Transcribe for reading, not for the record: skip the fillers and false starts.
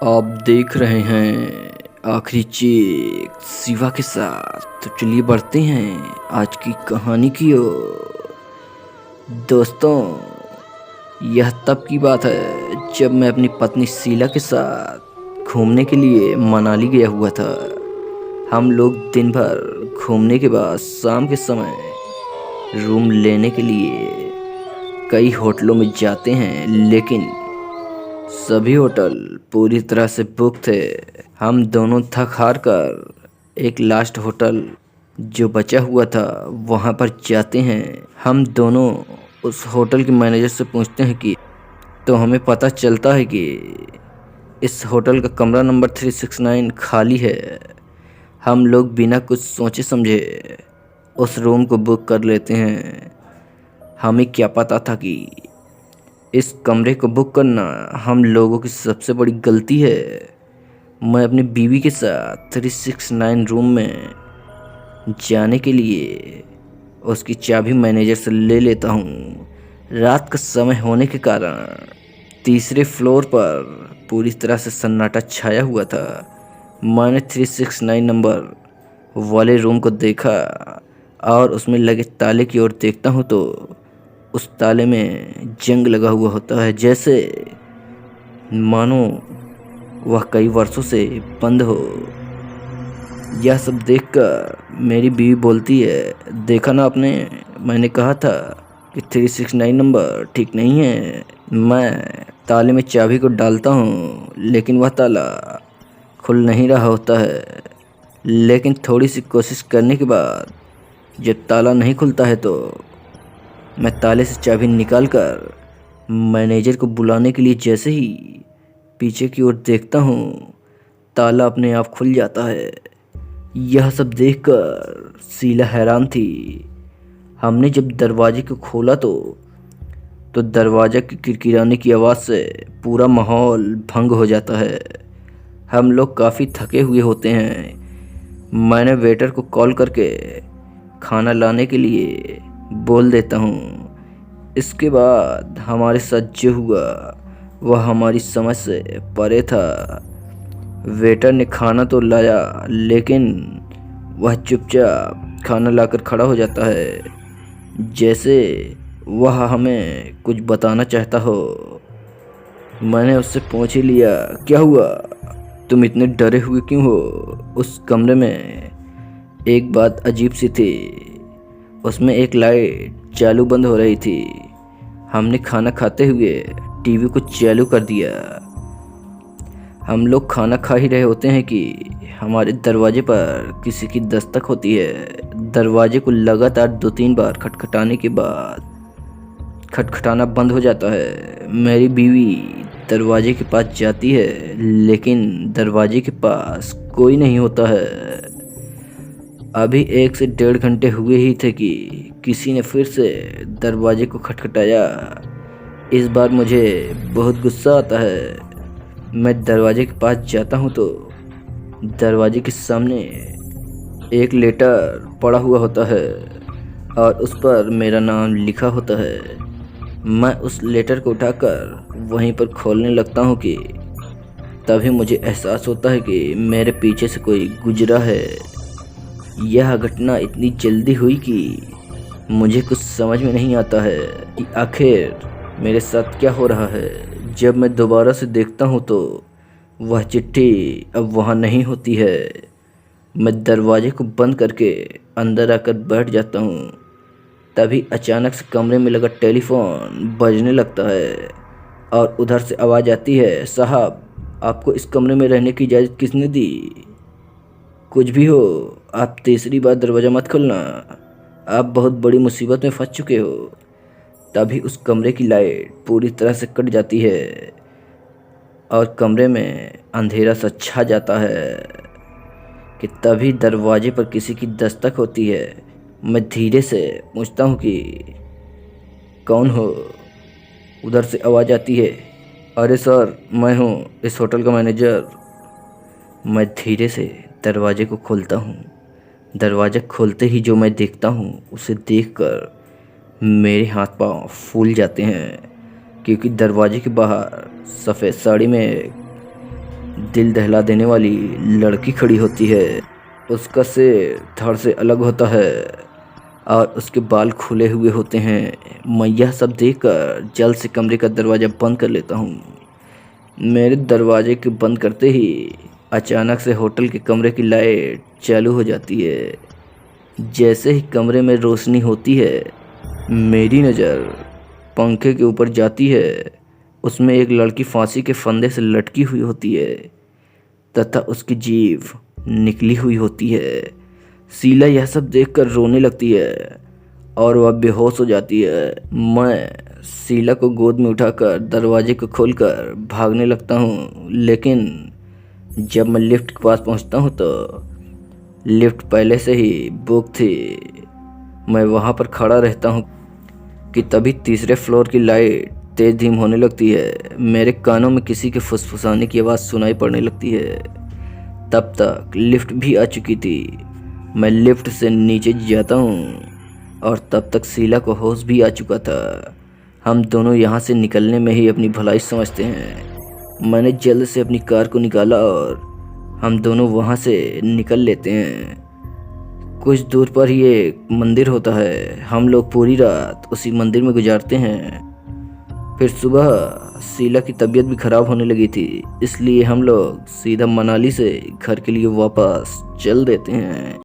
आप देख रहे हैं आखिरी चेक शिवा के साथ। तो चलिए बढ़ते हैं आज की कहानी की ओर। दोस्तों, यह तब की बात है जब मैं अपनी पत्नी शीला के साथ घूमने के लिए मनाली गया हुआ था। हम लोग दिन भर घूमने के बाद शाम के समय रूम लेने के लिए कई होटलों में जाते हैं, लेकिन सभी होटल पूरी तरह से बुक थे। हम दोनों थक हार कर एक लास्ट होटल जो बचा हुआ था वहाँ पर जाते हैं। हम दोनों उस होटल के मैनेजर से पूछते हैं कि तो हमें पता चलता है कि इस होटल का कमरा नंबर 369 खाली है। हम लोग बिना कुछ सोचे समझे उस रूम को बुक कर लेते हैं। हमें क्या पता था कि इस कमरे को बुक करना हम लोगों की सबसे बड़ी गलती है। मैं अपनी बीवी के साथ 369 रूम में जाने के लिए उसकी चाबी मैनेजर से ले लेता हूँ। रात का समय होने के कारण तीसरे फ्लोर पर पूरी तरह से सन्नाटा छाया हुआ था। मैंने 369 नंबर वाले रूम को देखा और उसमें लगे ताले की ओर देखता हूँ तो उस ताले में जंग लगा हुआ होता है, जैसे मानो वह कई वर्षों से बंद हो। यह सब देखकर मेरी बीवी बोलती है, देखा ना आपने, मैंने कहा था कि 369 नंबर ठीक नहीं है। मैं ताले में चाबी को डालता हूँ लेकिन वह ताला खुल नहीं रहा होता है। लेकिन थोड़ी सी कोशिश करने के बाद जब ताला नहीं खुलता है तो मैं ताले से चाबी निकालकर मैनेजर को बुलाने के लिए जैसे ही पीछे की ओर देखता हूँ, ताला अपने आप खुल जाता है। यह सब देखकर शीला हैरान थी। हमने जब दरवाजे को खोला तो दरवाजा की किरकिराने की आवाज़ से पूरा माहौल भंग हो जाता है। हम लोग काफ़ी थके हुए होते हैं। मैंने वेटर को कॉल करके खाना लाने के लिए बोल देता हूँ। इसके बाद हमारे साथ जो हुआ वह हमारी समझ से परे था। वेटर ने खाना तो लाया लेकिन वह चुपचाप खाना लाकर खड़ा हो जाता है, जैसे वह हमें कुछ बताना चाहता हो। मैंने उससे पूछ ही लिया, क्या हुआ, तुम इतने डरे हुए क्यों हो? उस कमरे में एक बात अजीब सी थी, उसमें एक लाइट चालू बंद हो रही थी। हमने खाना खाते हुए टीवी को चालू कर दिया। हम लोग खाना खा ही रहे होते हैं कि हमारे दरवाजे पर किसी की दस्तक होती है। दरवाजे को लगातार 2-3 बार खटखटाने के बाद खटखटाना बंद हो जाता है। मेरी बीवी दरवाजे के पास जाती है लेकिन दरवाजे के पास कोई नहीं होता है। अभी 1 से 1.5 घंटे हुए ही थे कि किसी ने फिर से दरवाजे को खटखटाया। इस बार मुझे बहुत गुस्सा आता है। मैं दरवाजे के पास जाता हूँ तो दरवाजे के सामने एक लेटर पड़ा हुआ होता है और उस पर मेरा नाम लिखा होता है। मैं उस लेटर को उठाकर वहीं पर खोलने लगता हूँ कि तभी मुझे एहसास होता है कि मेरे पीछे से कोई गुजरा है। यह घटना इतनी जल्दी हुई कि मुझे कुछ समझ में नहीं आता है कि आखिर मेरे साथ क्या हो रहा है। जब मैं दोबारा से देखता हूँ तो वह चिट्ठी अब वहाँ नहीं होती है। मैं दरवाजे को बंद करके अंदर आकर बैठ जाता हूँ। तभी अचानक से कमरे में लगा टेलीफोन बजने लगता है और उधर से आवाज़ आती है, साहब, आपको इस कमरे में रहने की इजाज़त किसने दी? कुछ भी हो, आप तीसरी बार दरवाज़ा मत खोलना, आप बहुत बड़ी मुसीबत में फंस चुके हो। तभी उस कमरे की लाइट पूरी तरह से कट जाती है और कमरे में अंधेरा सा छा जाता है कि तभी दरवाजे पर किसी की दस्तक होती है। मैं धीरे से पूछता हूँ कि कौन हो? उधर से आवाज़ आती है, अरे सर, मैं हूँ इस होटल का मैनेजर। मैं धीरे से दरवाजे को खोलता हूँ। दरवाज़ा खोलते ही जो मैं देखता हूँ उसे देखकर मेरे हाथ पांव फूल जाते हैं, क्योंकि दरवाजे के बाहर सफ़ेद साड़ी में दिल दहला देने वाली लड़की खड़ी होती है। उसका सिर धड़ से अलग होता है और उसके बाल खुले हुए होते हैं। मैं यह सब देखकर जल्द से कमरे का दरवाज़ा बंद कर लेता हूँ। मेरे दरवाजे के बंद करते ही अचानक से होटल के कमरे की लाइट चालू हो जाती है। जैसे ही कमरे में रोशनी होती है, मेरी नज़र पंखे के ऊपर जाती है। उसमें एक लड़की फांसी के फंदे से लटकी हुई होती है तथा उसकी जीभ निकली हुई होती है। शीला यह सब देखकर रोने लगती है और वह बेहोश हो जाती है। मैं शीला को गोद में उठाकर दरवाजे को खोलकर भागने लगता हूँ, लेकिन जब मैं लिफ्ट के पास पहुँचता हूँ तो लिफ्ट पहले से ही बुक थी। मैं वहाँ पर खड़ा रहता हूँ कि तभी तीसरे फ्लोर की लाइट तेज धीम होने लगती है। मेरे कानों में किसी के फुसफुसाने की आवाज़ सुनाई पड़ने लगती है। तब तक लिफ्ट भी आ चुकी थी। मैं लिफ्ट से नीचे जाता हूँ और तब तक शीला को होश भी आ चुका था। हम दोनों यहाँ से निकलने में ही अपनी भलाई समझते हैं। मैंने जल्द से अपनी कार को निकाला और हम दोनों वहाँ से निकल लेते हैं। कुछ दूर पर ही एक मंदिर होता है। हम लोग पूरी रात उसी मंदिर में गुजारते हैं। फिर सुबह शीला की तबीयत भी ख़राब होने लगी थी, इसलिए हम लोग सीधा मनाली से घर के लिए वापस चल देते हैं।